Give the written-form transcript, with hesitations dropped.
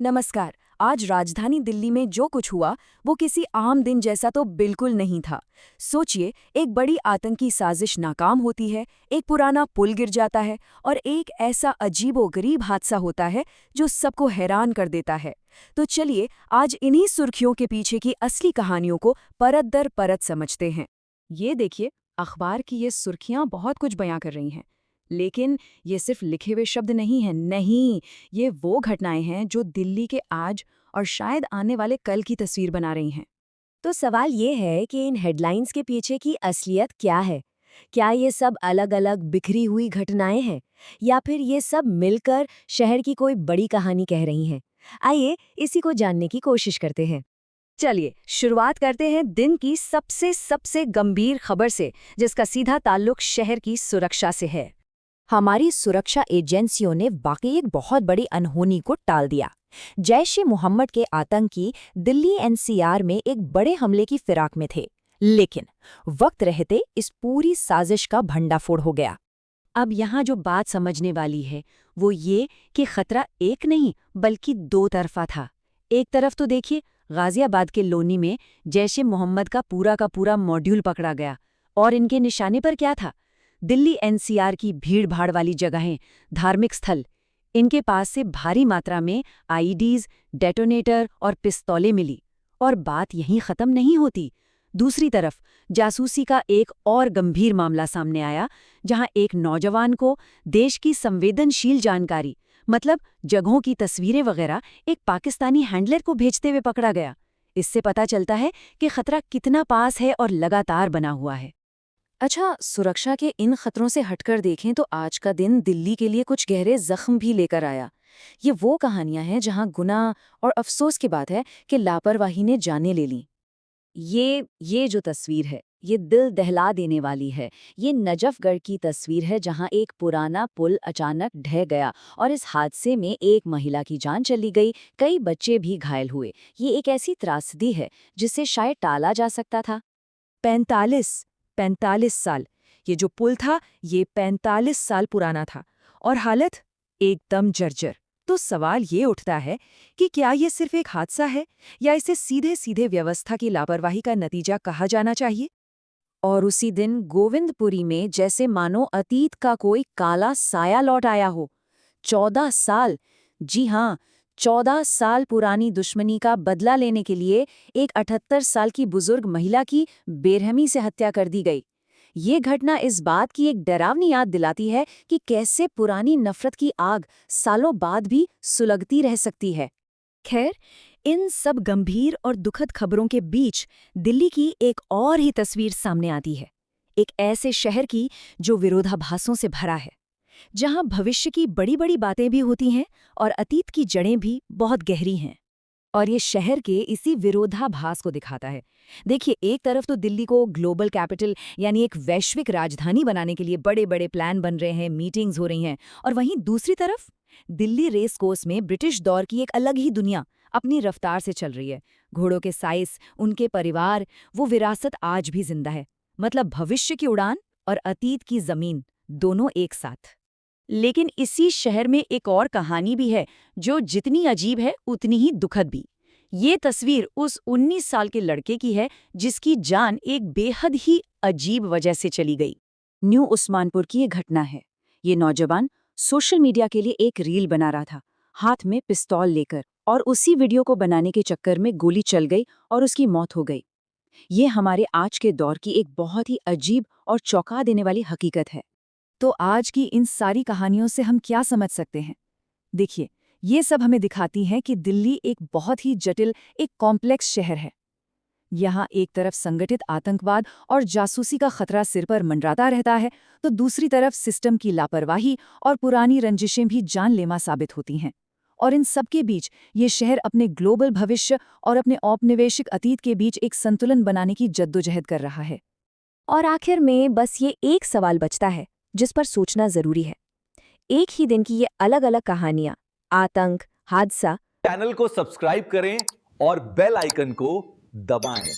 नमस्कार। आज राजधानी दिल्ली में जो कुछ हुआ वो किसी आम दिन जैसा तो बिल्कुल नहीं था। सोचिए, एक बड़ी आतंकी साजिश नाकाम होती है, एक पुराना पुल गिर जाता है और एक ऐसा अजीबोगरीब हादसा होता है जो सबको हैरान कर देता है। तो चलिए आज इन्हीं सुर्खियों के पीछे की असली कहानियों को परत दर परत समझते हैं। ये देखिए, अखबार की ये सुर्खियां बहुत कुछ बयां कर रही हैं, लेकिन ये सिर्फ लिखे हुए शब्द नहीं हैं। नहीं, ये वो घटनाएं हैं जो दिल्ली के आज और शायद आने वाले कल की तस्वीर बना रही हैं। तो सवाल ये है कि इन हेडलाइंस के पीछे की असलियत क्या है? क्या ये सब अलग-अलग बिखरी हुई घटनाएं हैं या फिर ये सब मिलकर शहर की कोई बड़ी कहानी कह रही हैं? आइए इसी को जानने की कोशिश करते हैं। चलिए शुरुआत करते हैं दिन की सबसे सबसे गंभीर खबर से, जिसका सीधा ताल्लुक शहर की सुरक्षा से है। हमारी सुरक्षा एजेंसियों ने वाकई एक बहुत बड़ी अनहोनी को टाल दिया। जैश ए मोहम्मद के आतंकी दिल्ली एनसीआर में एक बड़े हमले की फिराक में थे, लेकिन वक्त रहते इस पूरी साजिश का भंडाफोड़ हो गया। अब यहाँ जो बात समझने वाली है वो ये कि खतरा एक नहीं बल्कि दो तरफा था। एक तरफ तो देखिए, गाजियाबाद के लोनी में जैश ए मोहम्मद का पूरा मॉड्यूल पकड़ा गया, और इनके निशाने पर क्या था? दिल्ली एनसीआर की भीड़-भाड़ वाली जगहें, धार्मिक स्थल। इनके पास से भारी मात्रा में आईईडीज, डेटोनेटर और पिस्तौलें मिली। और बात यहीं खत्म नहीं होती। दूसरी तरफ जासूसी का एक और गंभीर मामला सामने आया, जहां एक नौजवान को देश की संवेदनशील जानकारी, मतलब जगहों की तस्वीरें वगैरह, एक पाकिस्तानी हैंडलर को भेजते हुए पकड़ा गया। इससे पता चलता है कि खतरा कितना पास है और लगातार बना हुआ है। अच्छा, सुरक्षा के इन खतरों से हटकर देखें तो आज का दिन दिल्ली के लिए कुछ गहरे जख्म भी लेकर आया। ये वो कहानियां हैं जहां गुनाह और अफसोस की बात है कि लापरवाही ने जानें ले ली। ये जो तस्वीर है, ये दिल दहला देने वाली है। ये नजफगढ़ की तस्वीर है जहां एक पुराना पुल अचानक ढह गया और इस हादसे में एक महिला की जान चली गई, कई बच्चे भी घायल हुए। ये एक ऐसी त्रासदी है जिसे शायद टाला जा सकता था। 45 साल। ये जो पुल था, ये 45 साल पुराना था और हालत एकदम जर्जर। तो सवाल ये उठता है कि क्या ये सिर्फ एक हादसा है या इसे सीधे सीधे व्यवस्था की लापरवाही का नतीजा कहा जाना चाहिए। और उसी दिन गोविंदपुरी में जैसे मानो अतीत का कोई काला साया लौट आया हो। 14 साल, जी हाँ, 14 साल पुरानी दुश्मनी का बदला लेने के लिए एक 78 साल की बुजुर्ग महिला की बेरहमी से हत्या कर दी गई। ये घटना इस बात की एक डरावनी याद दिलाती है कि कैसे पुरानी नफरत की आग सालों बाद भी सुलगती रह सकती है। खैर, इन सब गंभीर और दुखद खबरों के बीच दिल्ली की एक और ही तस्वीर सामने आती है। एक ऐसे शहर की जो विरोधाभासों से भरा है, जहां भविष्य की बड़ी बड़ी बातें भी होती हैं और अतीत की जड़ें भी बहुत गहरी हैं। और ये शहर के इसी विरोधाभास को दिखाता है। देखिए, एक तरफ तो दिल्ली को ग्लोबल कैपिटल यानी एक वैश्विक राजधानी बनाने के लिए बड़े बड़े प्लान बन रहे हैं, मीटिंग्स हो रही हैं, और वहीं दूसरी तरफ दिल्ली रेस कोर्स में ब्रिटिश दौर की एक अलग ही दुनिया अपनी रफ्तार से चल रही है। घोड़ों के साइज, उनके परिवार, वो विरासत आज भी जिंदा है। मतलब भविष्य की उड़ान और अतीत की जमीन, दोनों एक साथ। लेकिन इसी शहर में एक और कहानी भी है जो जितनी अजीब है उतनी ही दुखद भी। ये तस्वीर उस 19 साल के लड़के की है जिसकी जान एक बेहद ही अजीब वजह से चली गई। न्यू उस्मानपुर की ये घटना है। ये नौजवान सोशल मीडिया के लिए एक रील बना रहा था, हाथ में पिस्तौल लेकर, और उसी वीडियो को बनाने के चक्कर में गोली चल गई और उसकी मौत हो गई। ये हमारे आज के दौर की एक बहुत ही अजीब और चौंका देने वाली हकीकत है। तो आज की इन सारी कहानियों से हम क्या समझ सकते हैं? देखिए, ये सब हमें दिखाती हैं कि दिल्ली एक बहुत ही जटिल, एक कॉम्प्लेक्स शहर है। यहाँ एक तरफ संगठित आतंकवाद और जासूसी का खतरा सिर पर मंडराता रहता है, तो दूसरी तरफ सिस्टम की लापरवाही और पुरानी रंजिशें भी जानलेवा साबित होती हैं। और इन सबके बीच ये शहर अपने ग्लोबल भविष्य और अपने औपनिवेशिक अतीत के बीच एक संतुलन बनाने की जद्दोजहद कर रहा है। और आखिर में बस ये एक सवाल बचता है जिस पर सोचना जरूरी है। एक ही दिन की ये अलग-अलग कहानियां, आतंक, हादसा। चैनल को सब्सक्राइब करें और बेल आइकन को दबाएं।